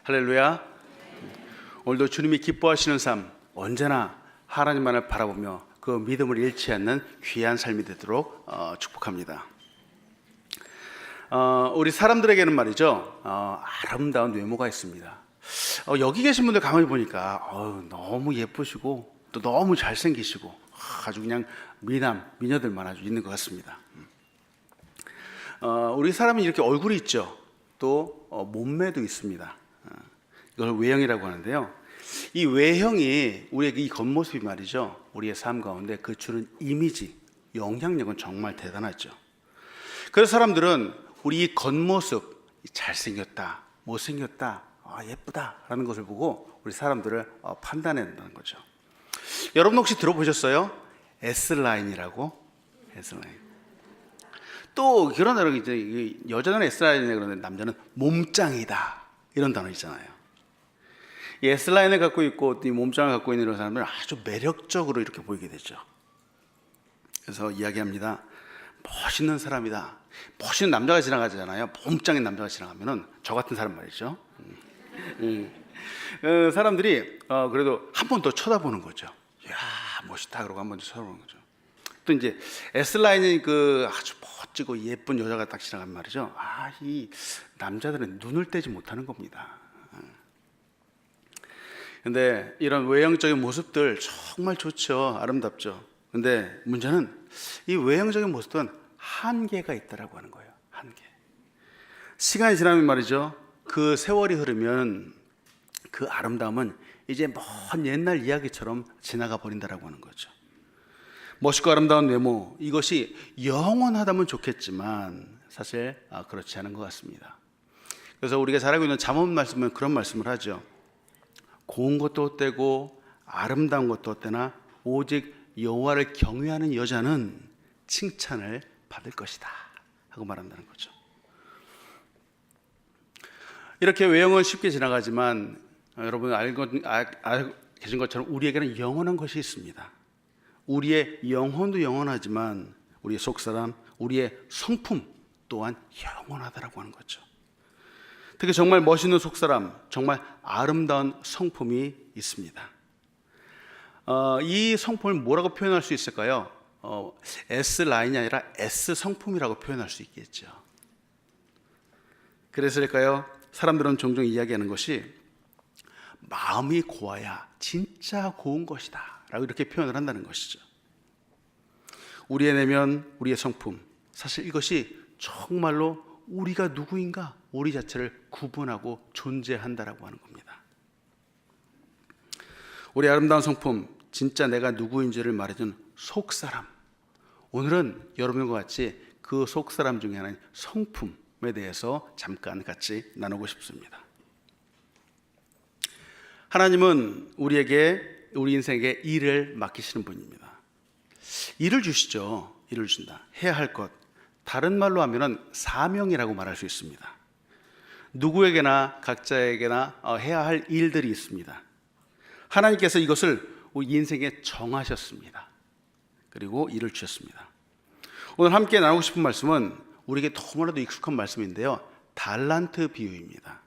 할렐루야. 오늘도 주님이 기뻐하시는 삶, 언제나 하나님만을 바라보며 그 믿음을 잃지 않는 귀한 삶이 되도록 축복합니다. 우리 사람들에게는 말이죠, 아름다운 외모가 있습니다. 여기 계신 분들 가만히 보니까 너무 예쁘시고 또 너무 잘생기시고 아주 그냥 미녀들만 아주 있는 것 같습니다. 우리 사람은 이렇게 얼굴이 있죠. 또 몸매도 있습니다. 이걸 외형이라고 하는데요. 이 외형이 우리의 이 겉모습이 말이죠, 우리의 삶 가운데 그 주는 이미지, 영향력은 정말 대단하죠. 그래서 사람들은 우리 이 겉모습, 잘생겼다, 못생겼다, 예쁘다 라는 것을 보고 우리 사람들을 판단한다는 거죠. 여러분 혹시 들어보셨어요? S라인이라고? S라인. 또 그런 단어, 이제 여자는 S라인이라 그러는데 남자는 몸짱이다 이런 단어 있잖아요. 이 S라인을 갖고 있고 이 몸짱을 갖고 있는 이런 사람들은 아주 매력적으로 이렇게 보이게 되죠. 그래서 이야기합니다. 멋있는 사람이다. 멋있는 남자가 지나가잖아요. 몸짱인 남자가 지나가면은 저 같은 사람 말이죠. 사람들이 그래도 한 번 더 쳐다보는 거죠. 이야, 멋있다 그러고 한 번 더 쳐다보는 거죠. 또 이제 S라인이 그 아주 멋지고 예쁜 여자가 딱 지나가면 말이죠. 이 남자들은 눈을 떼지 못하는 겁니다. 근데 이런 외형적인 모습들 정말 좋죠. 아름답죠. 근데 문제는 이 외형적인 모습은 한계가 있다라고 하는 거예요. 한계. 시간이 지나면 말이죠, 그 세월이 흐르면 그 아름다움은 이제 먼 옛날 이야기처럼 지나가 버린다라고 하는 거죠. 멋있고 아름다운 외모, 이것이 영원하다면 좋겠지만 사실 그렇지 않은 것 같습니다. 그래서 우리가 잘 알고 있는 잠언 말씀은 그런 말씀을 하죠. 고운 것도 헛되고 아름다운 것도 헛되나 오직 여호와를 경외하는 여자는 칭찬을 받을 것이다 하고 말한다는 거죠. 이렇게 외형은 쉽게 지나가지만 여러분 알고 계신 것처럼 우리에게는 영원한 것이 있습니다. 우리의 영혼도 영원하지만 우리의 속사람, 우리의 성품 또한 영원하다라고 하는 거죠. 특히 정말 멋있는 속사람, 정말 아름다운 성품이 있습니다. 이 성품을 뭐라고 표현할 수 있을까요? S라인이 아니라 S성품이라고 표현할 수 있겠죠. 그래서일까요? 사람들은 종종 이야기하는 것이 마음이 고와야 진짜 고운 것이다 라고 이렇게 표현을 한다는 것이죠. 우리의 내면, 우리의 성품, 사실 이것이 정말로 우리가 누구인가, 우리 자체를 구분하고 존재한다라고 하는 겁니다. 우리 아름다운 성품, 진짜 내가 누구인지를 말해준 속사람. 오늘은 여러분과 같이 그 속사람 중에 하나인 성품에 대해서 잠깐 같이 나누고 싶습니다. 하나님은 우리에게, 우리 인생에게 일을 맡기시는 분입니다. 일을 주시죠. 일을 준다. 해야 할 것. 다른 말로 하면은 사명이라고 말할 수 있습니다. 누구에게나 각자에게나 해야 할 일들이 있습니다. 하나님께서 이것을 우리 인생에 정하셨습니다. 그리고 일을 주셨습니다. 오늘 함께 나누고 싶은 말씀은 우리에게 너무나도 익숙한 말씀인데요, 달란트 비유입니다.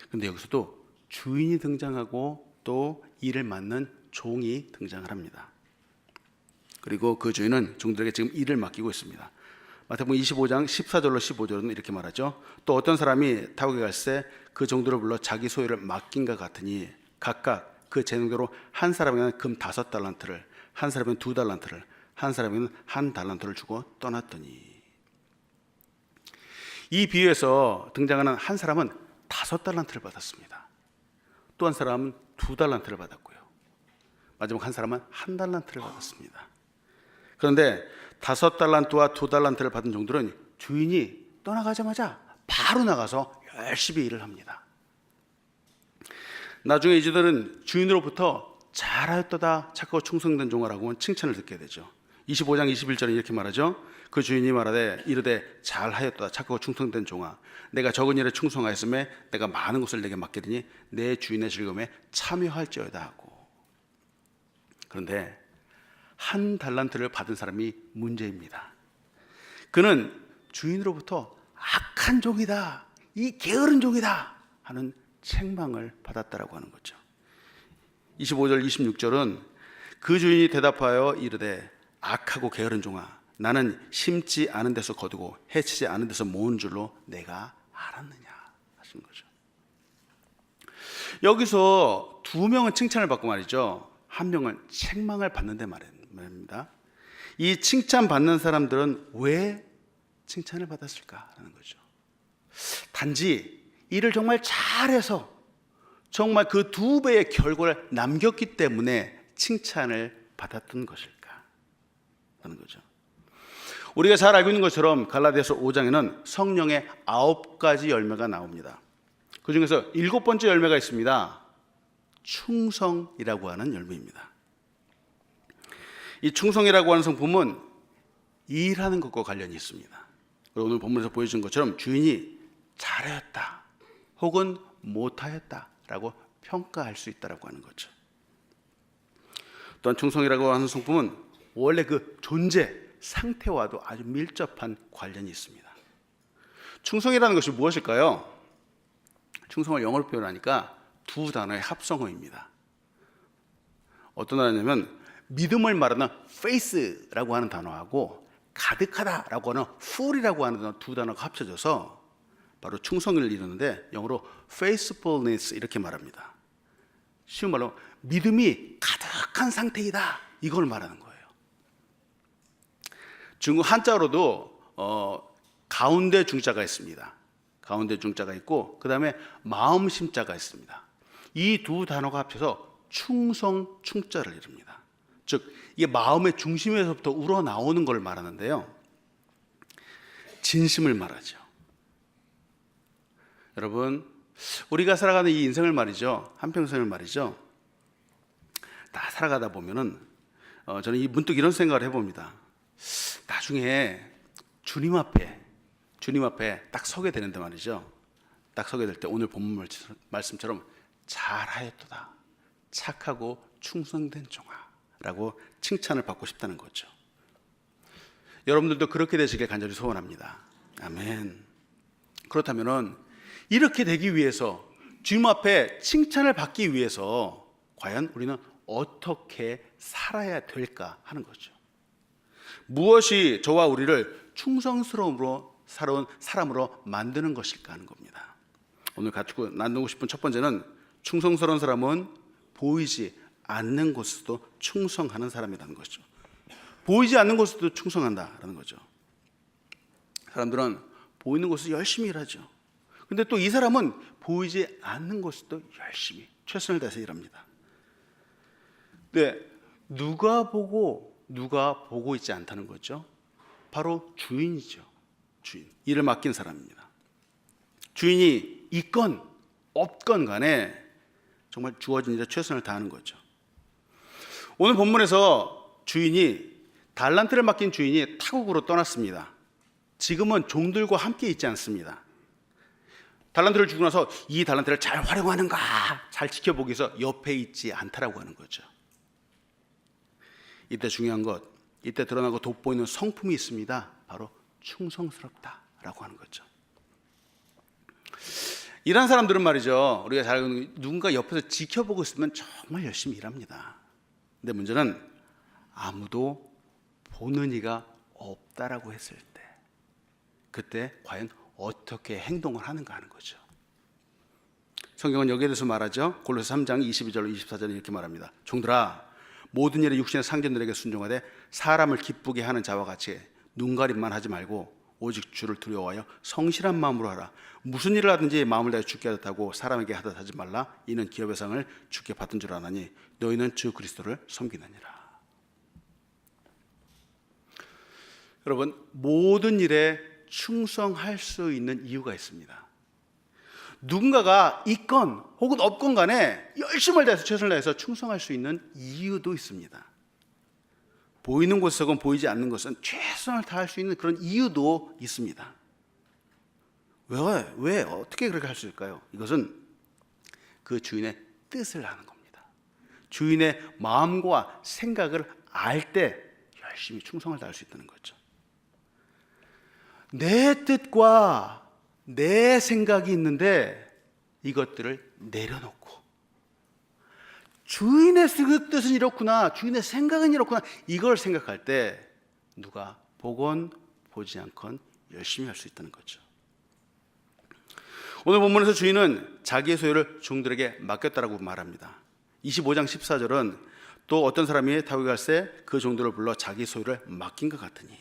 그런데 여기서도 주인이 등장하고 또 일을 맡는 종이 등장을 합니다. 그리고 그 주인은 종들에게 지금 일을 맡기고 있습니다. 마태복음 25장 14절로 15절은 이렇게 말하죠. 또 어떤 사람이 타국에 갈새 그 종들을 불러 자기 소유를 맡긴과 같으니 각각 그 재능대로 한 사람에게는 금 5달란트를, 한 사람에게는 2달란트를, 한 사람에게는 1달란트를 주고 떠났더니. 이 비유에서 등장하는 한 사람은 5달란트를 받았습니다. 또 한 사람은 2달란트를 받았고요. 마지막 한 사람은 1달란트를 받았습니다. 그런데 5달란트와 2달란트를 받은 종들은 주인이 떠나가자마자 바로 나가서 열심히 일을 합니다. 나중에 이들은 주인으로부터 잘하였도다 착하고 충성된 종아라고 칭찬을 듣게 되죠. 25장 21절에 이렇게 말하죠. 그 주인이 말하되 이르되 잘하였도다 착하고 충성된 종아, 내가 적은 일에 충성하였음에 내가 많은 것을 내게 맡기리니 내 주인의 즐거움에 참여할지어다 하고. 그런데 1달란트를 받은 사람이 문제입니다. 그는 주인으로부터 악한 종이다, 이 게으른 종이다 하는 책망을 받았다라고 하는 거죠. 25절 26절은 그 주인이 대답하여 이르되 악하고 게으른 종아, 나는 심지 않은 데서 거두고 해치지 않은 데서 모은 줄로 내가 알았느냐 하신 거죠. 여기서 두 명은 칭찬을 받고 말이죠, 한 명은 책망을 받는데 말입니다. 이 칭찬받는 사람들은 왜 칭찬을 받았을까 하는 거죠. 단지 일을 정말 잘해서 정말 그 2배의 결과를 남겼기 때문에 칭찬을 받았던 것일까 하는 거죠. 우리가 잘 알고 있는 것처럼 갈라디아서 5장에는 성령의 9가지 열매가 나옵니다. 그 중에서 7번째 열매가 있습니다. 충성이라고 하는 열매입니다. 이 충성이라고 하는 성품은 일하는 것과 관련이 있습니다. 오늘 본문에서 보여준 것처럼 주인이 잘하였다 혹은 못하였다라고 평가할 수 있다라고 하는 거죠. 또한 충성이라고 하는 성품은 원래 그 존재 상태와도 아주 밀접한 관련이 있습니다. 충성이라는 것이 무엇일까요? 충성을 영어로 표현하니까 두 단어의 합성어입니다. 어떤 단어냐면 믿음을 말하는 faith라고 하는 단어하고 가득하다라고 하는 full이라고 하는 두 단어가 합쳐져서 바로 충성을 이루는데 영어로 faithfulness 이렇게 말합니다. 쉬운 말로 믿음이 가득한 상태이다, 이걸 말하는 거예요. 중국 한자로도 가운데 중자가 있습니다. 가운데 중자가 있고 그 다음에 마음 심자가 있습니다. 이 두 단어가 합쳐서 충성 충자를 이룹니다. 즉 이게 마음의 중심에서부터 우러나오는 걸 말하는데요, 진심을 말하죠. 여러분, 우리가 살아가는 이 인생을 말이죠, 한평생을 말이죠, 다 살아가다 보면은 저는 문득 이런 생각을 해봅니다. 나중에 주님 앞에 딱 서게 되는데 말이죠, 딱 서게 될 때 오늘 본문 말씀처럼 잘하였도다, 착하고 충성된 종아 라고 칭찬을 받고 싶다는 거죠. 여러분들도 그렇게 되시길 간절히 소원합니다. 아멘. 그렇다면은 이렇게 되기 위해서, 주님 앞에 칭찬을 받기 위해서 과연 우리는 어떻게 살아야 될까 하는 거죠. 무엇이 저와 우리를 충성스러움으로 살아온 사람으로 만드는 것일까 하는 겁니다. 오늘 가지고 나누고 싶은 첫 번째는 충성스러운 사람은 보이지 않는 곳에서도 충성하는 사람이라는 거죠. 보이지 않는 곳에서도 충성한다라는 거죠. 사람들은 보이는 곳에서 열심히 일하죠. 근데 또 이 사람은 보이지 않는 곳에서도 열심히 최선을 다해서 일합니다. 근데 누가 보고 있지 않다는 거죠. 바로 주인이죠. 주인, 일을 맡긴 사람입니다. 주인이 있건 없건 간에 정말 주어진 일에 최선을 다하는 거죠. 오늘 본문에서 달란트를 맡긴 주인이 타국으로 떠났습니다. 지금은 종들과 함께 있지 않습니다. 달란트를 주고 나서 이 달란트를 잘 활용하는가 잘 지켜보기 위해서 옆에 있지 않다라고 하는 거죠. 이때 중요한 것, 이때 드러나고 돋보이는 성품이 있습니다. 바로 충성스럽다라고 하는 거죠. 이런 사람들은 말이죠, 우리가 잘 알고 누군가 옆에서 지켜보고 있으면 정말 열심히 일합니다. 근데 문제는 아무도 보는 이가 없다라고 했을 때, 그때 과연 어떻게 행동을 하는가 하는 거죠. 성경은 여기에 대해서 말하죠. 골로새 3장 22절로 24절에 이렇게 말합니다. 종들아, 모든 일에 육신의 상전들에게 순종하되 사람을 기쁘게 하는 자와 같이 눈가림만 하지 말고 오직 주를 두려워하여 성실한 마음으로 하라. 무슨 일을 하든지 마음을 다해 주께 하듯하고 사람에게 하듯 하지 말라. 이는 기업의 상을 주께 받은 줄 아나니 너희는 주 그리스도를 섬기느니라. 여러분, 모든 일에 충성할 수 있는 이유가 있습니다. 누군가가 있건 혹은 없건 간에 열심을 다해서 최선을 다해서 충성할 수 있는 이유도 있습니다. 보이는 곳에서건 보이지 않는 곳은 최선을 다할 수 있는 그런 이유도 있습니다. 왜 어떻게 그렇게 할 수 있을까요? 이것은 그 주인의 뜻을 아는 겁니다. 주인의 마음과 생각을 알 때 열심히 충성을 다할 수 있다는 거죠. 내 뜻과 내 생각이 있는데 이것들을 내려놓고 주인의 뜻은 이렇구나, 주인의 생각은 이렇구나, 이걸 생각할 때 누가 보건 보지 않건 열심히 할 수 있다는 거죠. 오늘 본문에서 주인은 자기의 소유를 종들에게 맡겼다라고 말합니다. 25장 14절은 또 어떤 사람이 다윗이 갈새 그 종들을 불러 자기 소유를 맡긴 것 같으니,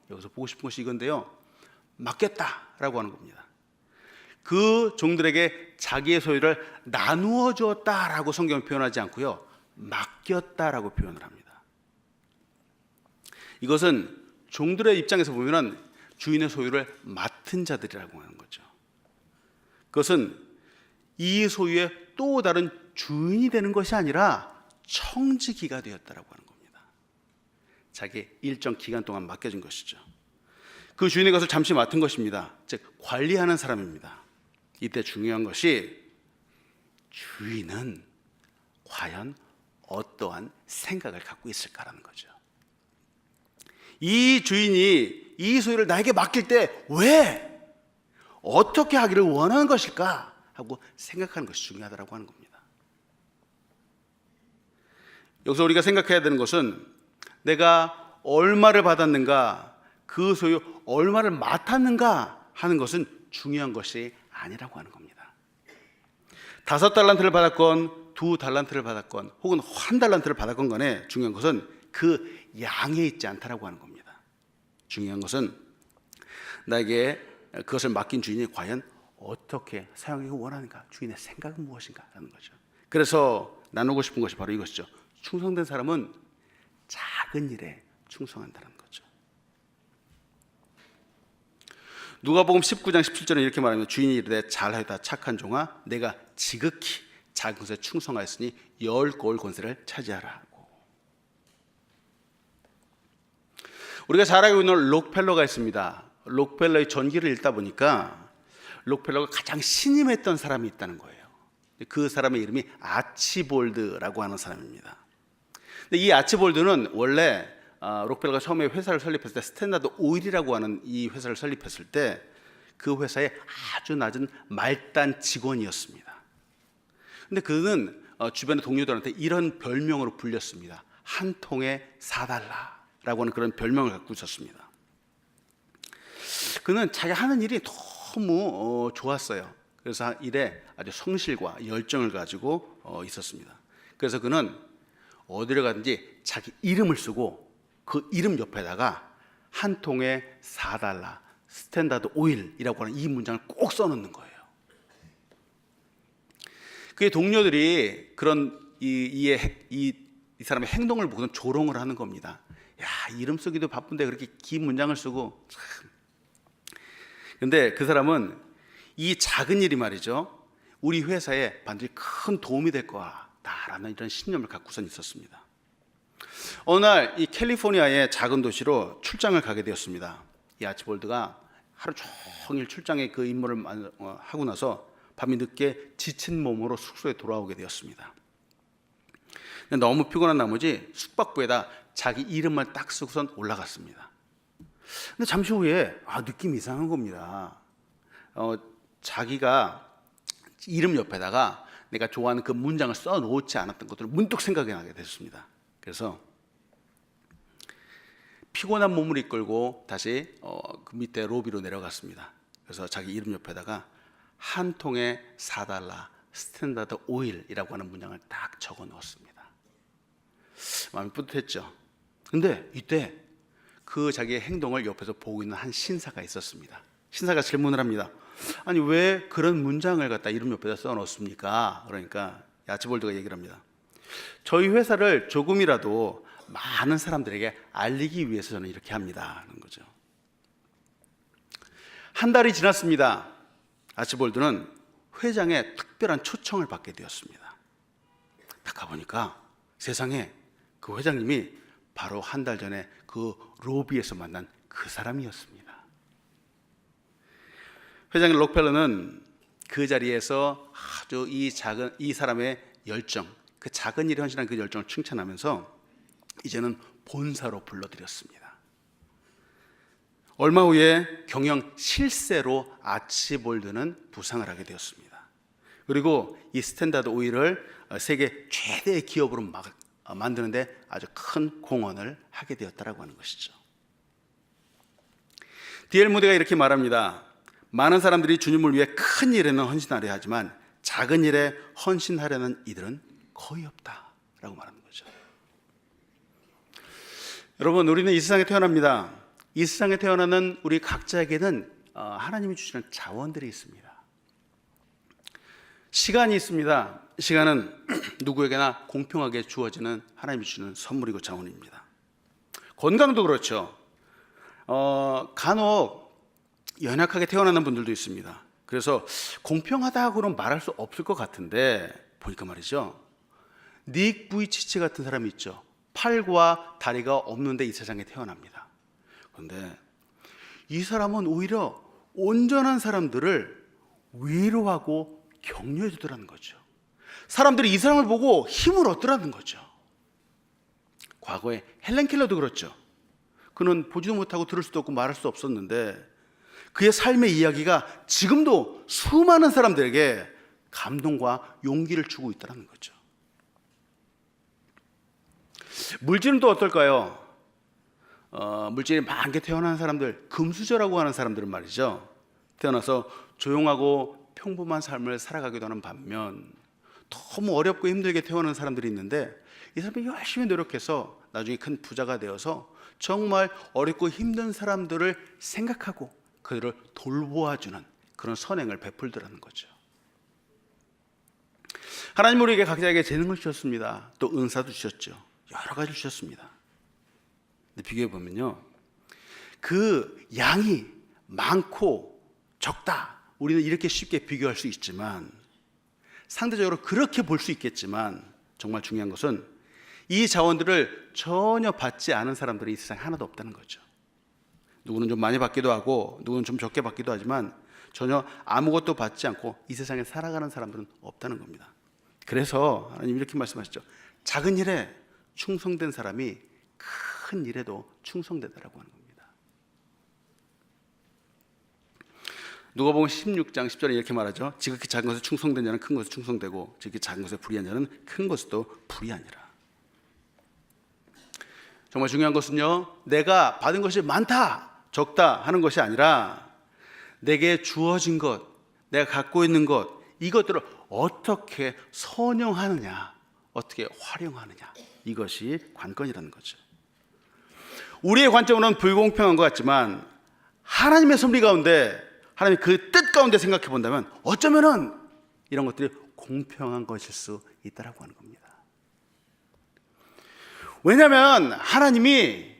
여기서 보고 싶은 것이 이건데요, 맡겼다라고 하는 겁니다. 그 종들에게 자기의 소유를 나누어 주었다라고 성경은 표현하지 않고요, 맡겼다라고 표현을 합니다. 이것은 종들의 입장에서 보면은 주인의 소유를 맡은 자들이라고 하는 거죠. 그것은 이 소유의 또 다른 주인이 되는 것이 아니라 청지기가 되었다라고 하는 겁니다. 자기 일정 기간 동안 맡겨진 것이죠. 그 주인의 것을 잠시 맡은 것입니다. 즉 관리하는 사람입니다. 이때 중요한 것이 주인은 과연 어떠한 생각을 갖고 있을까라는 거죠. 이 주인이 이 소유를 나에게 맡길 때 왜, 어떻게 하기를 원하는 것일까 하고 생각하는 것이 중요하다고 하는 겁니다. 여기서 우리가 생각해야 되는 것은 내가 얼마를 받았는가, 그 소유 얼마를 맡았는가 하는 것은 중요한 것이 아니라고 하는 겁니다. 5달란트를 받았건 2달란트를 받았건 혹은 1달란트를 받았건 간에 중요한 것은 그 양에 있지 않다라고 하는 겁니다. 중요한 것은 나에게 그것을 맡긴 주인이 과연 어떻게 사용하기 원하는가, 주인의 생각은 무엇인가 하는 거죠. 그래서 나누고 싶은 것이 바로 이것이죠. 충성된 사람은 작은 일에 충성한다는 거죠. 누가복음 19장 17절에 이렇게 말합니다. 주인이 이르되 잘하였다 착한 종아, 내가 지극히 작은 것에 충성하였으니 10골 권세를 차지하라 하고. 우리가 잘 알고 있는 록펠러가 있습니다. 록펠러의 전기를 읽다 보니까 록펠러가 가장 신임했던 사람이 있다는 거예요. 그 사람의 이름이 아치볼드라고 하는 사람입니다. 근데 이 아치볼드는 원래 록펠러가 처음에 회사를 설립했을 때 스탠다드 오일이라고 하는 이 회사를 설립했을 때 그 회사의 아주 낮은 말단 직원이었습니다. 근데 그는 주변의 동료들한테 이런 별명으로 불렸습니다. 한 통에 4달러라고 하는 그런 별명을 갖고 있었습니다. 그는 자기 하는 일이 너무 좋았어요. 그래서 일에 아주 성실과 열정을 가지고 있었습니다. 그래서 그는 어디를 가든지 자기 이름을 쓰고 그 이름 옆에다가 한 통에 4달러 스탠다드 오일이라고 하는 이 문장을 꼭 써놓는 거예요. 그의 동료들이 그런 이 사람의 행동을 보고는 조롱을 하는 겁니다. 야, 이름 쓰기도 바쁜데 그렇게 긴 문장을 쓰고 참. 근데 그 사람은 이 작은 일이 말이죠, 우리 회사에 반드시 큰 도움이 될 거다라는 이런 신념을 갖고선 있었습니다. 어느 날 이 캘리포니아의 작은 도시로 출장을 가게 되었습니다. 이 아치볼드가 하루 종일 출장에 그 임무를 하고 나서 밤이 늦게 지친 몸으로 숙소에 돌아오게 되었습니다. 너무 피곤한 나머지 숙박부에다 자기 이름만 딱 쓰고선 올라갔습니다. 근데 잠시 후에 느낌이 이상한 겁니다. 자기가 이름 옆에다가 내가 좋아하는 그 문장을 써놓지 않았던 것들을 문득 생각이 나게 됐습니다. 그래서 피곤한 몸을 이끌고 다시 그 밑에 로비로 내려갔습니다. 그래서 자기 이름 옆에다가 한 통에 4달러 스탠다드 오일이라고 하는 문장을 딱 적어 넣었습니다. 마음이 뿌듯했죠. 근데 이때 그 자기의 행동을 옆에서 보고 있는 한 신사가 있었습니다. 신사가 질문을 합니다. 아니 왜 그런 문장을 갖다 이름 옆에다 써 넣었습니까? 그러니까 아치볼드가 얘기를 합니다. 저희 회사를 조금이라도 많은 사람들에게 알리기 위해서 저는 이렇게 합니다 하는 거죠. 한 달이 지났습니다. 아치볼드는 회장의 특별한 초청을 받게 되었습니다. 딱 가보니까 세상에 그 회장님이 바로 한 달 전에 그 로비에서 만난 그 사람이었습니다. 회장님 록펠러는 그 자리에서 아주 이 사람의 열정, 그 작은 일에 헌신한 그 열정을 칭찬하면서 이제는 본사로 불러들였습니다. 얼마 후에 경영 실세로 아치볼드는 부상을 하게 되었습니다. 그리고 이 스탠다드 오일을 세계 최대의 기업으로 만드는데 아주 큰 공헌을 하게 되었다라고 하는 것이죠. D.L. 무디가 이렇게 말합니다. 많은 사람들이 주님을 위해 큰 일에는 헌신하려 하지만 작은 일에 헌신하려는 이들은 거의 없다라고 말하는 거죠. 여러분, 우리는 이 세상에 태어납니다. 이 세상에 태어나는 우리 각자에게는 하나님이 주시는 자원들이 있습니다. 시간이 있습니다. 시간은 누구에게나 공평하게 주어지는 하나님이 주시는 선물이고 자원입니다. 건강도 그렇죠. 간혹 연약하게 태어나는 분들도 있습니다. 그래서 공평하다고는 말할 수 없을 것 같은데 보니까 말이죠. 닉 부이치치 같은 사람이 있죠. 팔과 다리가 없는데 이 세상에 태어납니다. 그런데 이 사람은 오히려 온전한 사람들을 위로하고 격려해 주더라는 거죠. 사람들이 이 사람을 보고 힘을 얻더라는 거죠. 과거에 헬렌 켈러도 그렇죠. 그는 보지도 못하고 들을 수도 없고 말할 수 없었는데 그의 삶의 이야기가 지금도 수많은 사람들에게 감동과 용기를 주고 있다는 거죠. 물질은 또 어떨까요? 물질이 많게 태어난 사람들, 금수저라고 하는 사람들은 말이죠. 태어나서 조용하고 평범한 삶을 살아가기도 하는 반면 너무 어렵고 힘들게 태어난 사람들이 있는데 이 사람이 열심히 노력해서 나중에 큰 부자가 되어서 정말 어렵고 힘든 사람들을 생각하고 그들을 돌보아주는 그런 선행을 베풀더라는 거죠. 하나님 우리에게 각자에게 재능을 주셨습니다. 또 은사도 주셨죠. 여러 가지 주셨습니다. 근데 비교해 보면요, 그 양이 많고 적다, 우리는 이렇게 쉽게 비교할 수 있지만 상대적으로 그렇게 볼 수 있겠지만 정말 중요한 것은 이 자원들을 전혀 받지 않은 사람들이 이 세상에 하나도 없다는 거죠. 누구는 좀 많이 받기도 하고 누구는 좀 적게 받기도 하지만 전혀 아무것도 받지 않고 이 세상에 살아가는 사람들은 없다는 겁니다. 그래서 하나님 이렇게 말씀하시죠. 작은 일에 충성된 사람이 큰 일에도 충성되다라고 하는 겁니다. 누가복음 16장 10절에 이렇게 말하죠. 지극히 작은 것에 충성된 자는 큰 것에 충성되고 지극히 작은 것에 불의한 자는 큰 것에도 불의하니라. 정말 중요한 것은요, 내가 받은 것이 많다 적다 하는 것이 아니라 내게 주어진 것, 내가 갖고 있는 것, 이것들을 어떻게 선용하느냐, 어떻게 활용하느냐, 이것이 관건이라는 거죠. 우리의 관점으로는 불공평한 것 같지만 하나님의 섭리 가운데, 하나님의 그 뜻 가운데 생각해 본다면 어쩌면은 이런 것들이 공평한 것일 수 있다라고 하는 겁니다. 왜냐하면 하나님이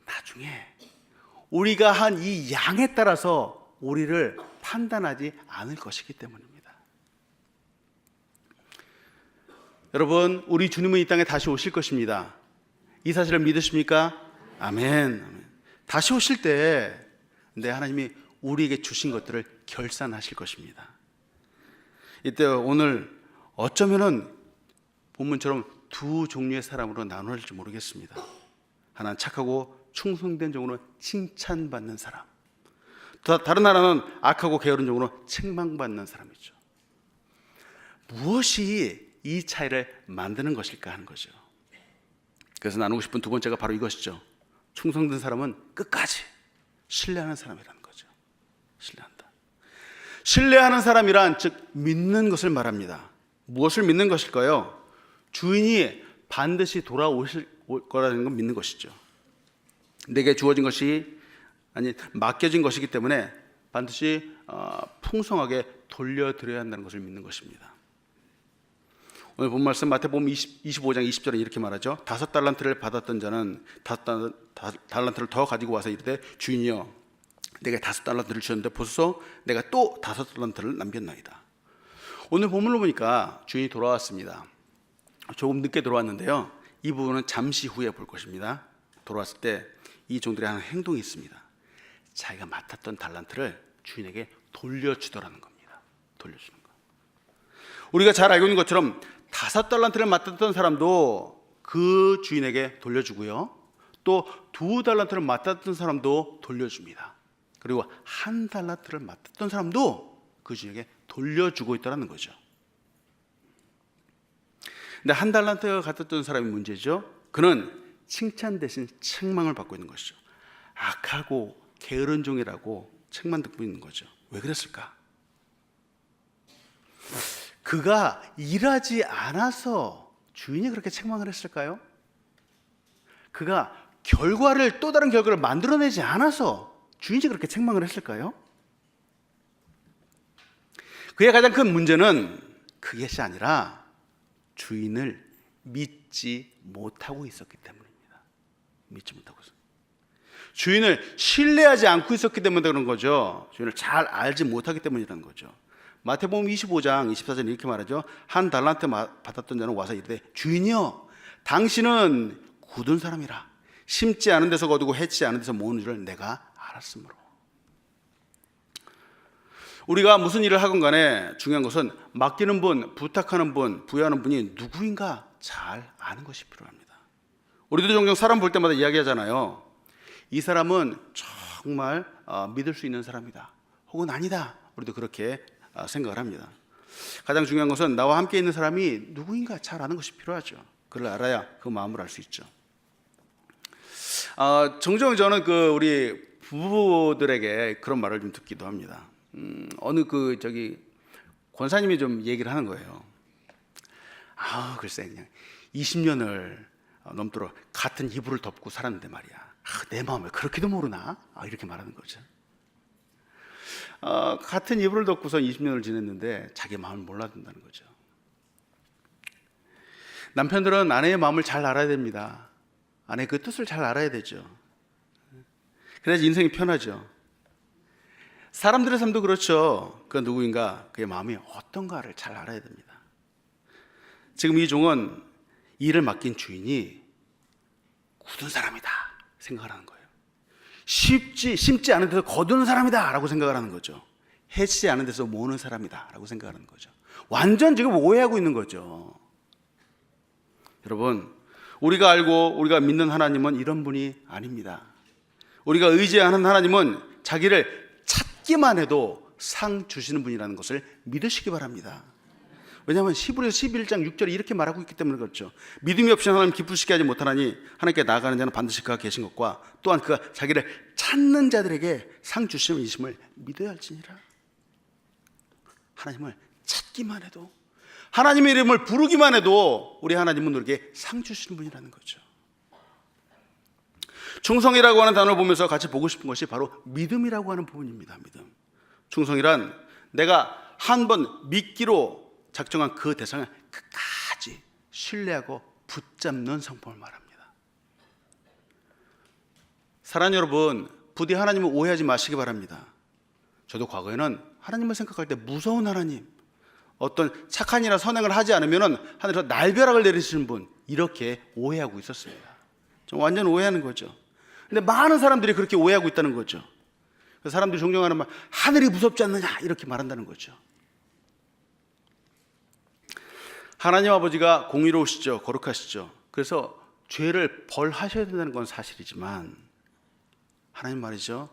나중에 우리가 한 이 양에 따라서 우리를 판단하지 않을 것이기 때문입니다. 여러분, 우리 주님은 이 땅에 다시 오실 것입니다. 이 사실을 믿으십니까? 아멘. 다시 오실 때 하나님이 우리에게 주신 것들을 결산하실 것입니다. 이때 오늘 어쩌면은 본문처럼 두 종류의 사람으로 나눠질지 모르겠습니다. 하나는 착하고 충성된 종으로 칭찬받는 사람, 다른 하나는 악하고 게으른 종으로 책망받는 사람이죠. 무엇이 이 차이를 만드는 것일까 하는 거죠. 그래서 나누고 싶은 두 번째가 바로 이것이죠. 충성된 사람은 끝까지 신뢰하는 사람이라는 거죠. 신뢰한다. 신뢰하는 사람이란 즉 믿는 것을 말합니다. 무엇을 믿는 것일까요? 주인이 반드시 돌아오실 거라는 걸 믿는 것이죠. 내게 주어진 것이 아니 맡겨진 것이기 때문에 반드시 풍성하게 돌려드려야 한다는 것을 믿는 것입니다. 오늘 본 말씀 마태복음 25장 20절에 이렇게 말하죠. 5달란트를 받았던 자는 5달란트를 더 가지고 와서 이르되 주인이여 내게 5달란트를 주셨는데 보소서 내가 또 5달란트를 남겼나이다. 오늘 본문을 보니까 주인이 돌아왔습니다. 조금 늦게 돌아왔는데요, 이 부분은 잠시 후에 볼 것입니다. 돌아왔을 때 이 종들이 하는 행동이 있습니다. 자기가 맡았던 달란트를 주인에게 돌려주더라는 겁니다. 돌려주는 거. 우리가 잘 알고 있는 것처럼 5달란트를 맡았던 사람도 그 주인에게 돌려주고요, 또 2달란트를 맡았던 사람도 돌려줍니다. 그리고 1달란트를 맡았던 사람도 그 주인에게 돌려주고 있다는 거죠. 근데 1달란트가 갖았던 사람이 문제죠. 그는 칭찬 대신 책망을 받고 있는 것이죠. 악하고 게으른 종이라고 책만 듣고 있는 거죠. 왜 그랬을까? 그가 일하지 않아서 주인이 그렇게 책망을 했을까요? 그가 또 다른 결과를 만들어내지 않아서 주인이 그렇게 책망을 했을까요? 그의 가장 큰 문제는 그것이 아니라 주인을 믿지 못하고 있었기 때문입니다. 믿지 못하고 있었어요. 주인을 신뢰하지 않고 있었기 때문에 그런 거죠. 주인을 잘 알지 못하기 때문이라는 거죠. 마태복음 25장 24절에 이렇게 말하죠. 1달란트 받았던 자는 와서 이르되 주인이여 당신은 굳은 사람이라 심지 않은 데서 거두고 해치지 않은 데서 모으는 줄을 내가 알았으므로. 우리가 무슨 일을 하건 간에 중요한 것은 맡기는 분, 부탁하는 분, 부여하는 분이 누구인가 잘 아는 것이 필요합니다. 우리도 종종 사람 볼 때마다 이야기하잖아요. 이 사람은 정말 믿을 수 있는 사람이다, 혹은 아니다. 우리도 그렇게 생각을 합니다. 가장 중요한 것은 나와 함께 있는 사람이 누구인가 잘 아는 것이 필요하죠. 그를 알아야 그 마음을 알 수 있죠. 종종 저는 우리 부부들에게 그런 말을 좀 듣기도 합니다. 어느 권사님이 좀 얘기를 하는 거예요. 글쎄 그냥 20년을 넘도록 같은 이불을 덮고 살았는데 말이야. 내 마음을 그렇게도 모르나? 이렇게 말하는 거죠. 같은 이불을 덮고서 20년을 지냈는데 자기 마음을 몰라준다는 거죠. 남편들은 아내의 마음을 잘 알아야 됩니다. 아내의 그 뜻을 잘 알아야 되죠. 그래야지 인생이 편하죠. 사람들의 삶도 그렇죠. 그 누구인가 그의 마음이 어떤가를 잘 알아야 됩니다. 지금 이 종은 일을 맡긴 주인이 굳은 사람이다 생각을 하는 거예요. 심지 않은 데서 거두는 사람이다 라고 생각을 하는 거죠. 해치지 않은 데서 모으는 사람이다 라고 생각하는 거죠. 완전 지금 오해하고 있는 거죠. 여러분, 우리가 알고 우리가 믿는 하나님은 이런 분이 아닙니다. 우리가 의지하는 하나님은 자기를 찾기만 해도 상 주시는 분이라는 것을 믿으시기 바랍니다. 왜냐하면 히브리서 11장 6절에 이렇게 말하고 있기 때문에 그렇죠. 믿음이 없이는 하나님 기쁘시게 하지 못하나니 하나님께 나아가는 자는 반드시 그가 계신 것과 또한 그가 자기를 찾는 자들에게 상 주시는 이심을 믿어야 할지니라. 하나님을 찾기만 해도, 하나님의 이름을 부르기만 해도 우리 하나님은 우리에게 상 주시는 분이라는 거죠. 충성이라고 하는 단어를 보면서 같이 보고 싶은 것이 바로 믿음이라고 하는 부분입니다. 믿음. 충성이란 내가 한번 믿기로 작정한 그 대상을 끝까지 신뢰하고 붙잡는 성품을 말합니다. 사랑하는 여러분, 부디 하나님을 오해하지 마시기 바랍니다. 저도 과거에는 하나님을 생각할 때 무서운 하나님, 어떤 착한 일이나 선행을 하지 않으면 하늘에서 날벼락을 내리시는 분, 이렇게 오해하고 있었습니다. 좀 완전 오해하는 거죠. 근데 많은 사람들이 그렇게 오해하고 있다는 거죠. 사람들이 종종 하는 말, 하늘이 무섭지 않느냐 이렇게 말한다는 거죠. 하나님 아버지가 공의로우시죠. 거룩하시죠. 그래서 죄를 벌하셔야 된다는 건 사실이지만 하나님 말이죠,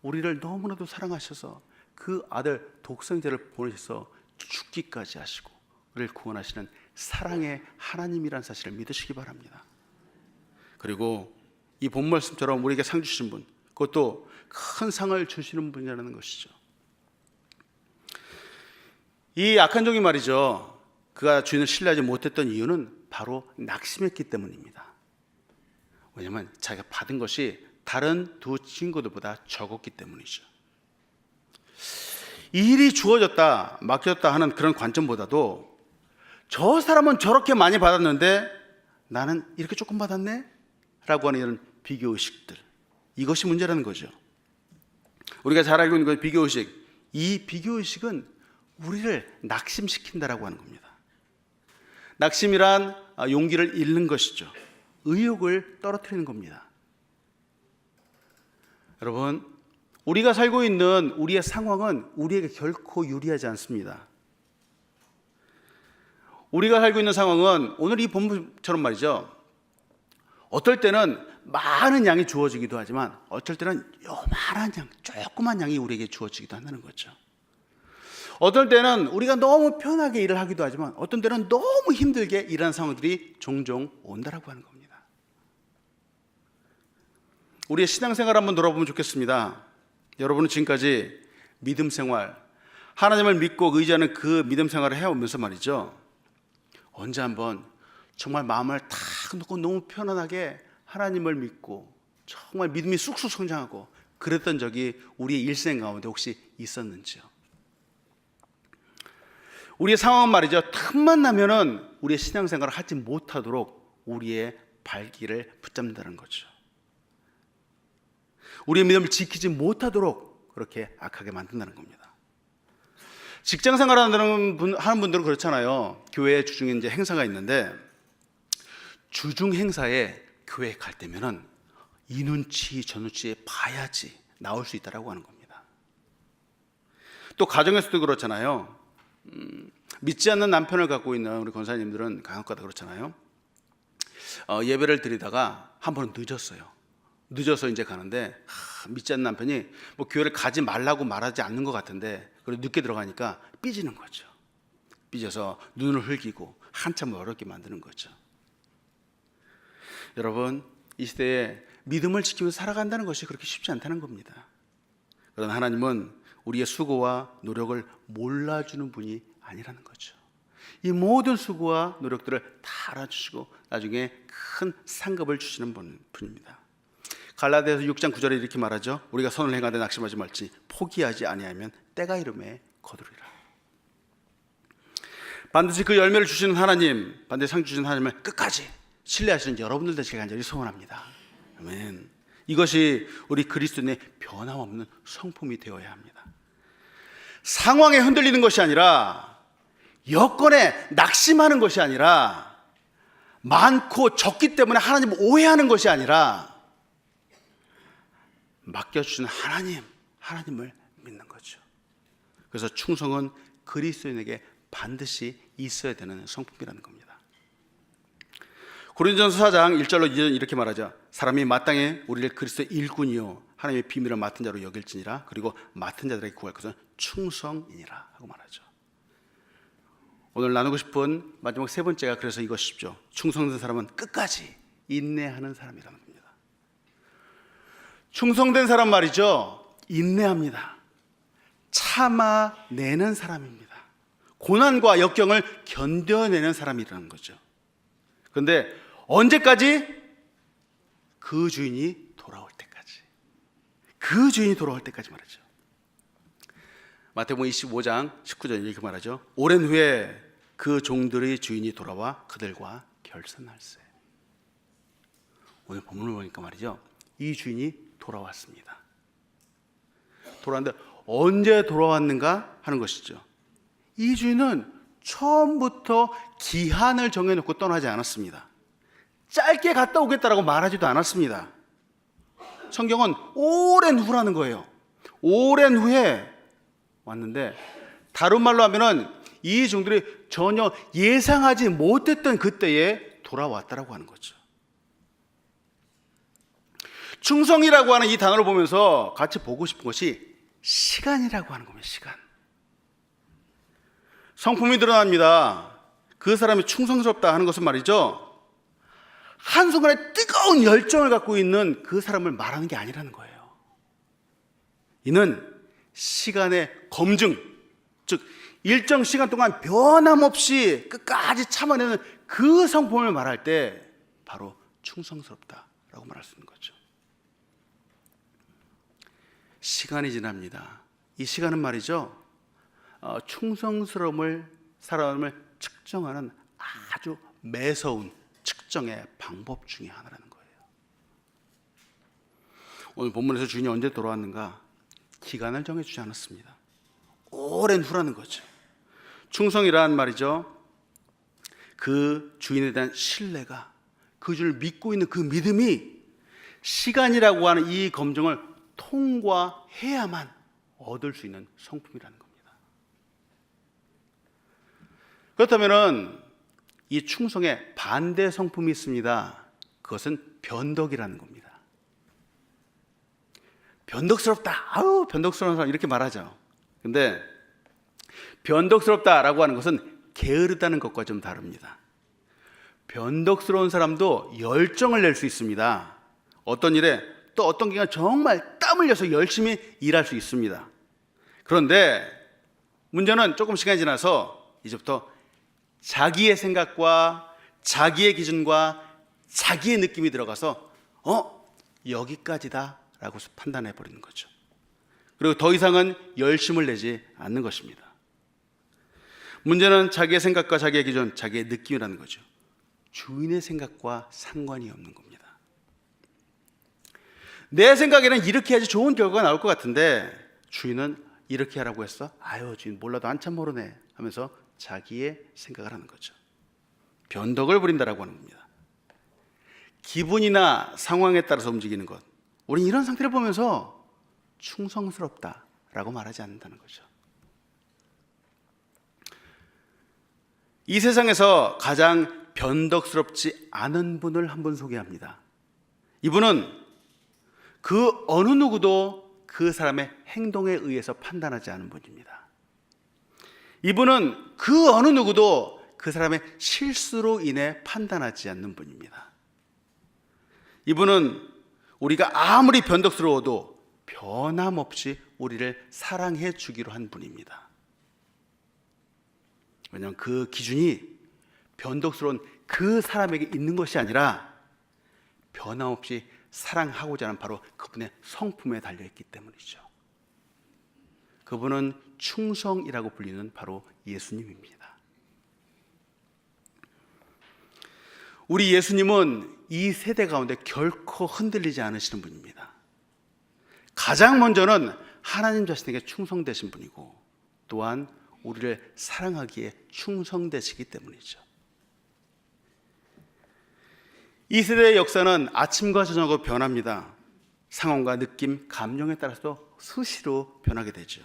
우리를 너무나도 사랑하셔서 그 아들 독생자를 보내셔서 죽기까지 하시고 우리를 구원하시는 사랑의 하나님이라는 사실을 믿으시기 바랍니다. 그리고 이 본 말씀처럼 우리에게 상 주신 분, 그것도 큰 상을 주시는 분이라는 것이죠. 이 악한 종이 말이죠, 그가 주인을 신뢰하지 못했던 이유는 바로 낙심했기 때문입니다. 왜냐하면 자기가 받은 것이 다른 두 친구들보다 적었기 때문이죠. 이 일이 주어졌다, 맡겼다 하는 그런 관점보다도 저 사람은 저렇게 많이 받았는데 나는 이렇게 조금 받았네? 라고 하는 이런 비교의식들, 이것이 문제라는 거죠. 우리가 잘 알고 있는 그 비교의식, 이 비교의식은 우리를 낙심시킨다라고 하는 겁니다. 낙심이란 용기를 잃는 것이죠. 의욕을 떨어뜨리는 겁니다. 여러분, 우리가 살고 있는 우리의 상황은 우리에게 결코 유리하지 않습니다. 우리가 살고 있는 상황은 오늘 이 본문처럼 말이죠, 어떨 때는 많은 양이 주어지기도 하지만 어쩔 때는 요만한 양, 조그만 양이 우리에게 주어지기도 한다는 거죠. 어떨 때는 우리가 너무 편하게 일을 하기도 하지만 어떤 때는 너무 힘들게 일하는 상황들이 종종 온다라고 하는 겁니다. 우리의 신앙생활 한번 돌아보면 좋겠습니다. 여러분은 지금까지 믿음 생활, 하나님을 믿고 의지하는 그 믿음 생활을 해오면서 말이죠, 언제 한번 정말 마음을 탁 놓고 너무 편안하게 하나님을 믿고 정말 믿음이 쑥쑥 성장하고 그랬던 적이 우리의 일생 가운데 혹시 있었는지요? 우리의 상황은 말이죠, 틈만 나면은 우리의 신앙생활을 하지 못하도록 우리의 발길을 붙잡는다는 거죠. 우리의 믿음을 지키지 못하도록 그렇게 악하게 만든다는 겁니다. 직장 생활하는 분들은 그렇잖아요. 교회 주중에 이제 행사가 있는데 주중 행사에 교회에 갈 때면은 이 눈치 저 눈치 봐야지 나올 수 있다라고 하는 겁니다. 또 가정에서도 그렇잖아요. 믿지 않는 남편을 갖고 있는 우리 권사님들은 간혹가다 그렇잖아요. 예배를 드리다가 한 번은 늦어서 이제 가는데 믿지 않는 남편이 뭐 교회를 가지 말라고 말하지 않는 것 같은데 그리고 늦게 들어가니까 삐지는 거죠. 삐져서 눈을 흘기고 한참 어렵게 만드는 거죠. 여러분, 이 시대에 믿음을 지키면서 살아간다는 것이 그렇게 쉽지 않다는 겁니다. 그러나 하나님은 우리의 수고와 노력을 몰라주는 분이 아니라는 거죠. 이 모든 수고와 노력들을 다 알아주시고 나중에 큰 상급을 주시는 분입니다. 갈라디아서 6장 9절에 이렇게 말하죠. 우리가 선을 행하되 낙심하지 말지 포기하지 아니하면 때가 이름에 거두리라. 반드시 그 열매를 주시는 하나님, 반드시 상 주시는 하나님을 끝까지 신뢰하시는 여러분들도 제가 간절히 소원합니다. 아멘. 이것이 우리 그리스도인의 변함없는 성품이 되어야 합니다. 상황에 흔들리는 것이 아니라, 여건에 낙심하는 것이 아니라, 많고 적기 때문에 하나님을 오해하는 것이 아니라 맡겨주시는 하나님을 믿는 거죠. 그래서 충성은 그리스도인에게 반드시 있어야 되는 성품이라는 겁니다. 고린도전서 4장 1절로 2절 이렇게 말하죠. 사람이 마땅히 우리를 그리스도의 일꾼이요 하나님의 비밀을 맡은 자로 여길지니라. 그리고 맡은 자들에게 구할 것은 충성이니라 하고 말하죠. 오늘 나누고 싶은 마지막 세 번째가 그래서 이것이죠. 충성된 사람은 끝까지 인내하는 사람이라는 겁니다. 충성된 사람 말이죠, 인내합니다. 참아내는 사람입니다. 고난과 역경을 견뎌내는 사람이라는 거죠. 그런데 언제까지? 그 주인이 돌아올 때까지. 그 주인이 돌아올 때까지 말이죠. 마태복음 25장 19절 이렇게 말하죠. 오랜 후에 그 종들의 주인이 돌아와 그들과 결산할세. 오늘 본문을 보니까 말이죠, 이 주인이 돌아왔습니다. 돌아왔는데 언제 돌아왔는가 하는 것이죠. 이 주인은 처음부터 기한을 정해놓고 떠나지 않았습니다. 짧게 갔다 오겠다라고 말하지도 않았습니다. 성경은 오랜 후라는 거예요. 오랜 후에 왔는데, 다른 말로 하면은 이 종들이 전혀 예상하지 못했던 그때에 돌아왔다라고 하는 거죠. 충성이라고 하는 이 단어를 보면서 같이 보고 싶은 것이 시간이라고 하는 겁니다. 시간. 성품이 드러납니다. 그 사람이 충성스럽다 하는 것은 말이죠, 한순간에 뜨거운 열정을 갖고 있는 그 사람을 말하는 게 아니라는 거예요. 이는 시간의 검증, 즉 일정 시간 동안 변함없이 끝까지 참아내는 그 성품을 말할 때 바로 충성스럽다라고 말할 수 있는 거죠. 시간이 지납니다. 이 시간은 말이죠, 충성스러움을, 사람을 측정하는 아주 매서운 측정의 방법 중에 하나라는 거예요. 오늘 본문에서 주인이 언제 돌아왔는가? 기간을 정해주지 않았습니다. 오랜 후라는 거죠. 충성이란 말이죠, 그 주인에 대한 신뢰가, 그 주를 믿고 있는 그 믿음이 시간이라고 하는 이 검증을 통과해야만 얻을 수 있는 성품이라는 겁니다. 그렇다면 이 충성에 반대 성품이 있습니다. 그것은 변덕이라는 겁니다. 변덕스럽다. 아우, 변덕스러운 사람 이렇게 말하죠. 근데 변덕스럽다라고 하는 것은 게으르다는 것과 좀 다릅니다. 변덕스러운 사람도 열정을 낼 수 있습니다. 어떤 일에 또 어떤 기간 정말 땀 흘려서 열심히 일할 수 있습니다. 그런데 문제는 조금 시간이 지나서 이제부터 자기의 생각과 자기의 기준과 자기의 느낌이 들어가서 여기까지다 라고 판단해 버리는 거죠. 그리고 더 이상은 열심을 내지 않는 것입니다. 문제는 자기의 생각과 자기의 기준, 자기의 느낌이라는 거죠. 주인의 생각과 상관이 없는 겁니다. 내 생각에는 이렇게 해야지 좋은 결과가 나올 것 같은데 주인은 이렇게 하라고 했어? 아유, 주인 몰라도 한참 모르네 하면서 자기의 생각을 하는 거죠. 변덕을 부린다라고 하는 겁니다. 기분이나 상황에 따라서 움직이는 것, 우리는 이런 상태를 보면서 충성스럽다라고 말하지 않는다는 거죠. 이 세상에서 가장 변덕스럽지 않은 분을 한 분 소개합니다. 이분은 그 어느 누구도 그 사람의 행동에 의해서 판단하지 않은 분입니다. 이분은 그 어느 누구도 그 사람의 실수로 인해 판단하지 않는 분입니다. 이분은 우리가 아무리 변덕스러워도 변함없이 우리를 사랑해 주기로 한 분입니다. 왜냐하면 그 기준이 변덕스러운 그 사람에게 있는 것이 아니라 변함없이 사랑하고자 하는 바로 그분의 성품에 달려있기 때문이죠. 그분은 충성이라고 불리는 바로 예수님입니다. 우리 예수님은 이 세대 가운데 결코 흔들리지 않으시는 분입니다. 가장 먼저는 하나님 자신에게 충성되신 분이고 또한 우리를 사랑하기에 충성되시기 때문이죠. 이 세대의 역사는 아침과 저녁으로 변합니다. 상황과 느낌, 감정에 따라서 수시로 변하게 되죠.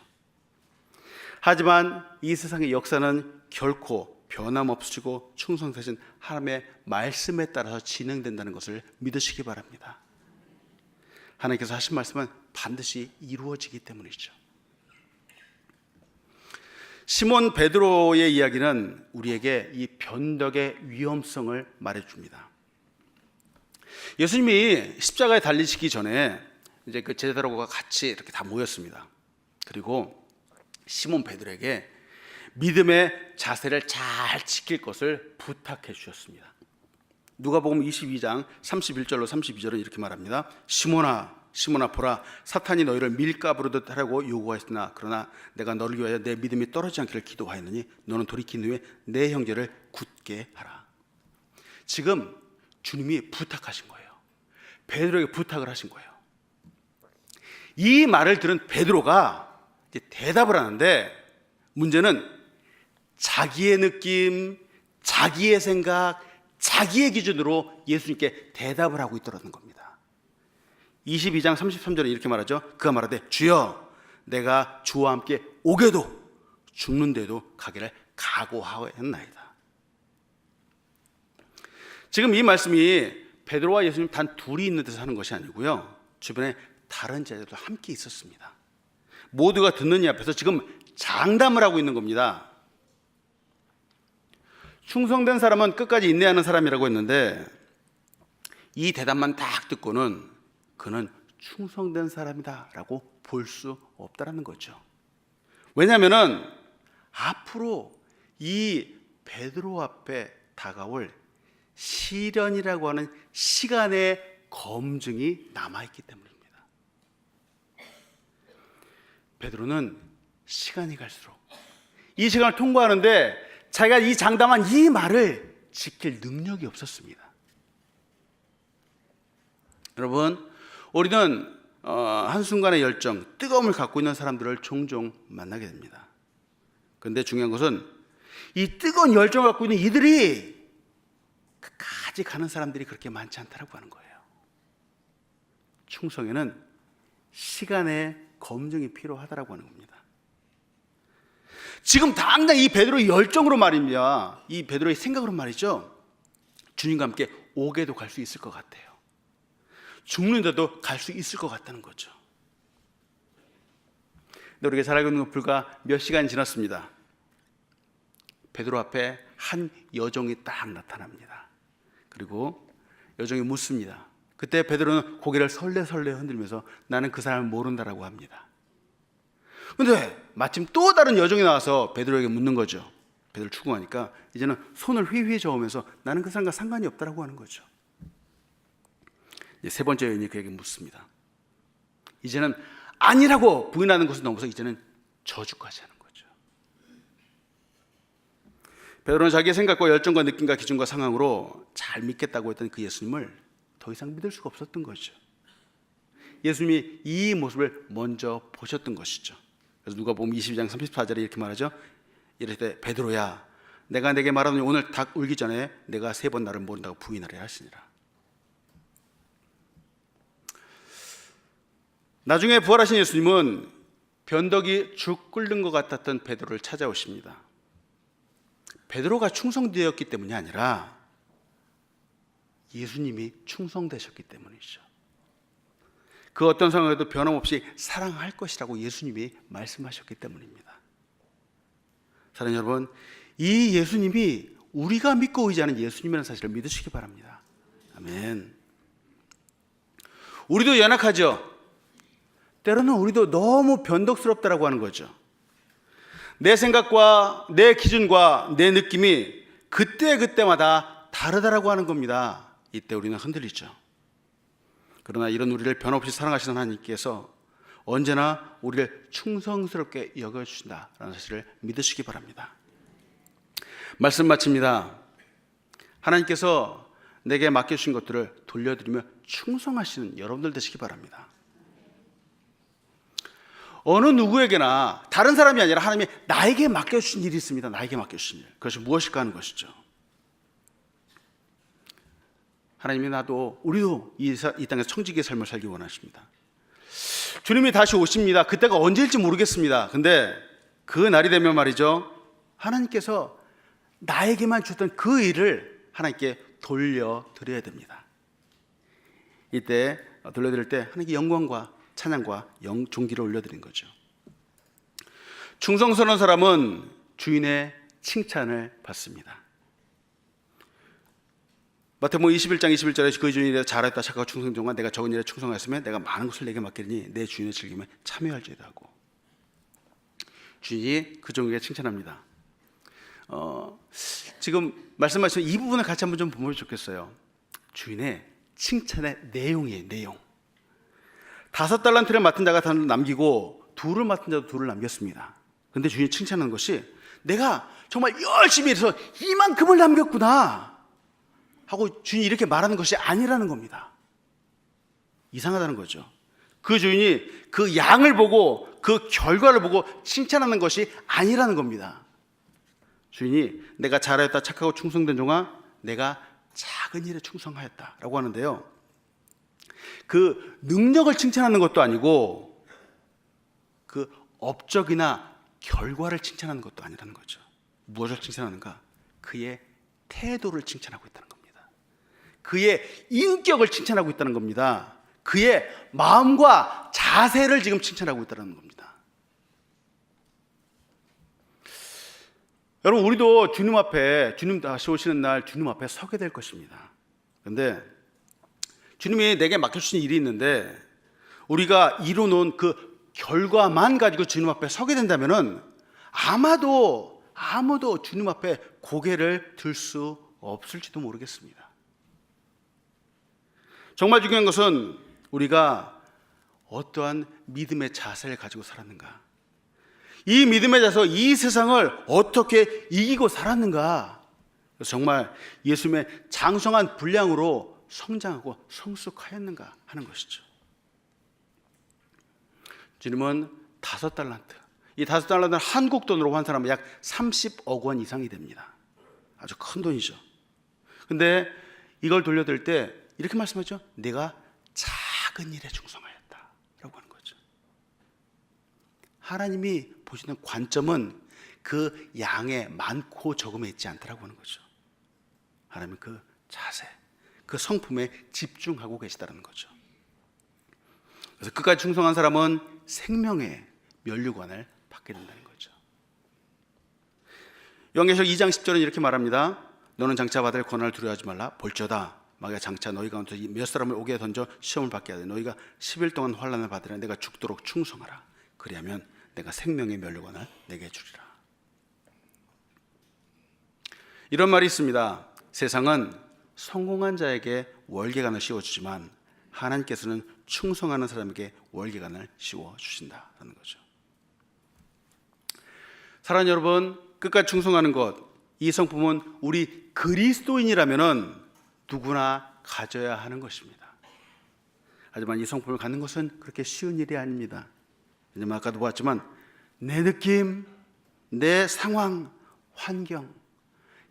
하지만 이 세상의 역사는 결코 변함없으시고 충성되신 하나님의 말씀에 따라서 진행된다는 것을 믿으시기 바랍니다. 하나님께서 하신 말씀은 반드시 이루어지기 때문이죠. 시몬 베드로의 이야기는 우리에게 이 변덕의 위험성을 말해줍니다. 예수님이 십자가에 달리시기 전에 이제 그 제자들과 같이 이렇게 다 모였습니다. 그리고 시몬 베드로에게 믿음의 자세를 잘 지킬 것을 부탁해 주셨습니다. 누가복음 22장 31절로 32절은 이렇게 말합니다. 시몬아 시몬아 보라, 사탄이 너희를 밀가부르듯 하라고 요구하였으나 그러나 내가 너를 위하여 내 믿음이 떨어지지 않기를 기도하였느니 너는 돌이킨 후에 내 형제를 굳게 하라. 지금 주님이 부탁하신 거예요. 베드로에게 부탁을 하신 거예요. 이 말을 들은 베드로가 이제 대답을 하는데 문제는 자기의 느낌, 자기의 생각, 자기의 기준으로 예수님께 대답을 하고 있더라는 겁니다. 22장 33절에 이렇게 말하죠. 그가 말하되 주여 내가 주와 함께 오게도 죽는데도 가기를 각오하였나이다. 지금 이 말씀이 베드로와 예수님 단 둘이 있는 데서 하는 것이 아니고요, 주변에 다른 제자들도 함께 있었습니다. 모두가 듣는 이 앞에서 지금 장담을 하고 있는 겁니다. 충성된 사람은 끝까지 인내하는 사람이라고 했는데 이 대답만 딱 듣고는 그는 충성된 사람이다 라고 볼 수 없다는 거죠. 왜냐하면 앞으로 이 베드로 앞에 다가올 시련이라고 하는 시간의 검증이 남아있기 때문입니다. 베드로는 시간이 갈수록 이 시간을 통과하는데 자기가 이 장담한 이 말을 지킬 능력이 없었습니다. 여러분, 우리는 한순간의 열정, 뜨거움을 갖고 있는 사람들을 종종 만나게 됩니다. 그런데 중요한 것은 이 뜨거운 열정을 갖고 있는 이들이 끝까지 가는 사람들이 그렇게 많지 않다고 하는 거예요. 충성에는 시간의 검증이 필요하다고 하는 겁니다. 지금 당장 이 베드로의 열정으로 말입니다. 이 베드로의 생각으로 말이죠. 주님과 함께 오게도 갈 수 있을 것 같아요. 죽는데도 갈 수 있을 것 같다는 거죠. 근데 우리가 잘 알고 있는 건 불과 몇 시간 지났습니다. 베드로 앞에 한 여종이 딱 나타납니다. 그리고 여종이 묻습니다. 그때 베드로는 고개를 설레설레 흔들면서 나는 그 사람을 모른다라고 합니다. 근데 마침 또 다른 여종이 나와서 베드로에게 묻는 거죠. 베드로를 추궁하니까 이제는 손을 휘휘 저으면서 나는 그 사람과 상관이 없다라고 하는 거죠. 이제 세 번째 여인이 그에게 묻습니다. 이제는 아니라고 부인하는 것을 넘어서 이제는 저주까지 하는 거죠. 베드로는 자기의 생각과 열정과 느낌과 기준과 상황으로 잘 믿겠다고 했던 그 예수님을 더 이상 믿을 수가 없었던 거죠. 예수님이 이 모습을 먼저 보셨던 것이죠. 그래서 누가복음 22장 34절에 이렇게 말하죠. 이르되 베드로야 내가 내게 말하노니 오늘 닭 울기 전에 내가 3번 나를 모른다고 부인하려 하시니라. 나중에 부활하신 예수님은 변덕이 죽 끓는 것 같았던 베드로를 찾아오십니다. 베드로가 충성되었기 때문이 아니라 예수님이 충성되셨기 때문이죠. 그 어떤 상황에도 변함없이 사랑할 것이라고 예수님이 말씀하셨기 때문입니다. 사랑하는 여러분, 이 예수님이 우리가 믿고 의지하는 예수님이라는 사실을 믿으시기 바랍니다. 아멘. 우리도 연약하죠. 때로는 우리도 너무 변덕스럽다라고 하는 거죠. 내 생각과 내 기준과 내 느낌이 그때마다 다르다라고 하는 겁니다. 이때 우리는 흔들리죠. 그러나 이런 우리를 변함없이 사랑하시는 하나님께서 언제나 우리를 충성스럽게 여겨주신다라는 사실을 믿으시기 바랍니다. 말씀 마칩니다. 하나님께서 내게 맡겨주신 것들을 돌려드리며 충성하시는 여러분들 되시기 바랍니다. 어느 누구에게나 다른 사람이 아니라 하나님이 나에게 맡겨주신 일이 있습니다. 나에게 맡겨주신 일. 그것이 무엇일까 하는 것이죠. 하나님이 나도 우리도 이 땅에서 청지기의 삶을 살기 원하십니다. 주님이 다시 오십니다. 그때가 언제일지 모르겠습니다. 근데 그 날이 되면 말이죠, 하나님께서 나에게만 주셨던 그 일을 하나님께 돌려드려야 됩니다. 이때 돌려드릴 때 하나님께 영광과 찬양과 존귀를 올려드린 거죠. 충성스러운 사람은 주인의 칭찬을 받습니다. 마태복음 21장 21절에 그 주인이 잘했다 착하고 충성되면 내가 적은 일에 충성하였으면 내가 많은 것을 내게 맡기리니 내 주인의 즐김에 참여할지어다 하고, 주인이 그 종에게 칭찬합니다. 지금 말씀하신 이 부분을 같이 한번 좀 보면 좋겠어요. 주인의 칭찬의 내용이에요. 내용. 5달란트를 맡은 자가 하나를 남기고 2를 맡은 자도 2를 남겼습니다. 그런데 주인이 칭찬하는 것이 내가 정말 열심히 해서 이만큼을 남겼구나 하고 주인이 이렇게 말하는 것이 아니라는 겁니다. 이상하다는 거죠. 그 주인이 그 양을 보고 그 결과를 보고 칭찬하는 것이 아니라는 겁니다. 주인이 내가 잘하였다 착하고 충성된 종아 내가 작은 일에 충성하였다라고 하는데요, 그 능력을 칭찬하는 것도 아니고 그 업적이나 결과를 칭찬하는 것도 아니라는 거죠. 무엇을 칭찬하는가? 그의 태도를 칭찬하고 있다는 겁니다. 그의 인격을 칭찬하고 있다는 겁니다. 그의 마음과 자세를 지금 칭찬하고 있다는 겁니다. 여러분, 우리도 주님 앞에, 주님 다시 오시는 날 주님 앞에 서게 될 것입니다. 그런데 주님이 내게 맡겨주신 일이 있는데 우리가 이뤄놓은 그 결과만 가지고 주님 앞에 서게 된다면은 아무도 주님 앞에 고개를 들 수 없을지도 모르겠습니다. 정말 중요한 것은 우리가 어떠한 믿음의 자세를 가지고 살았는가, 이 믿음의 자세, 이 세상을 어떻게 이기고 살았는가, 정말 예수님의 장성한 분량으로 성장하고 성숙하였는가 하는 것이죠. 주님은 5달란트, 이 5달란트는 한국 돈으로 환산하면 약 30억 원 이상이 됩니다. 아주 큰 돈이죠. 근데 이걸 돌려드릴 때 이렇게 말씀하죠. 내가 작은 일에 충성하였다 라고 하는 거죠. 하나님이 보시는 관점은 그 양의 많고 적음에 있지 않다라고 하는 거죠. 하나님은 그 자세, 그 성품에 집중하고 계시다는 거죠. 그래서 끝까지 충성한 사람은 생명의 면류관을 받게 된다는 거죠. 요한계시록 2장 10절은 이렇게 말합니다. 너는 장차 받을 고난을 두려워하지 말라. 볼지어다 마귀가 장차 너희 가운데 몇 사람을 옥에 던져 시험을 받게 하되 너희가 10일 동안 환난을 받으라. 내가 죽도록 충성하라. 그리하면 내가 생명의 면류관을 내게 주리라. 이런 말이 있습니다. 세상은 성공한 자에게 월계관을 씌워주지만 하나님께서는 충성하는 사람에게 월계관을 씌워주신다는 거죠. 사랑하는 여러분, 끝까지 충성하는 것, 이 성품은 우리 그리스도인이라면 누구나 가져야 하는 것입니다. 하지만 이 성품을 갖는 것은 그렇게 쉬운 일이 아닙니다. 왜냐하면 아까도 보았지만 내 느낌, 내 상황, 환경,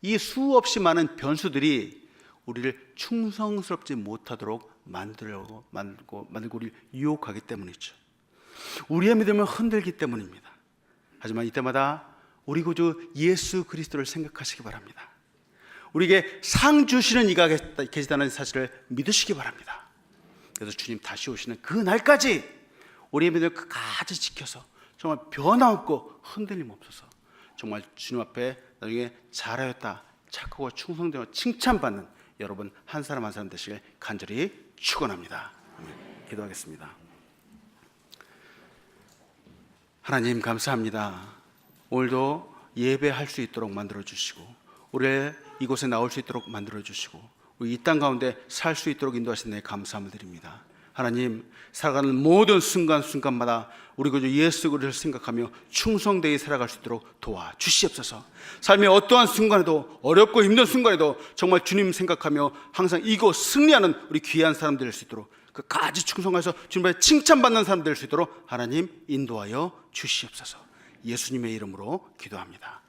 이 수없이 많은 변수들이 우리를 충성스럽지 못하도록 만들고 우리를 유혹하기 때문이죠. 우리의 믿음을 흔들기 때문입니다. 하지만 이때마다 우리 구주 예수 그리스도를 생각하시기 바랍니다. 우리에게 상 주시는 이가 계시다는 사실을 믿으시기 바랍니다. 그래서 주님 다시 오시는 그 날까지 우리의 믿음을 끝까지 지켜서 정말 변함없고 흔들림 없어서 정말 주님 앞에 나중에 잘하였다, 착하고 충성되어 칭찬받는 여러분 한 사람 한 사람 되시길 간절히 축원합니다. 기도하겠습니다. 하나님 감사합니다. 오늘도 예배할 수 있도록 만들어 주시고 우리 이곳에 나올 수 있도록 만들어 주시고 우리 이 땅 가운데 살 수 있도록 인도하신 데 감사함을 드립니다. 하나님, 살아가는 모든 순간순간마다 우리 구주 예수 그리스도를 생각하며 충성되이 살아갈 수 있도록 도와주시옵소서. 삶의 어떠한 순간에도, 어렵고 힘든 순간에도 정말 주님 생각하며 항상 이곳 승리하는 우리 귀한 사람 될 수 있도록, 끝까지 충성해서 주님 앞에 칭찬받는 사람 될 수 있도록 하나님 인도하여 주시옵소서. 예수님의 이름으로 기도합니다.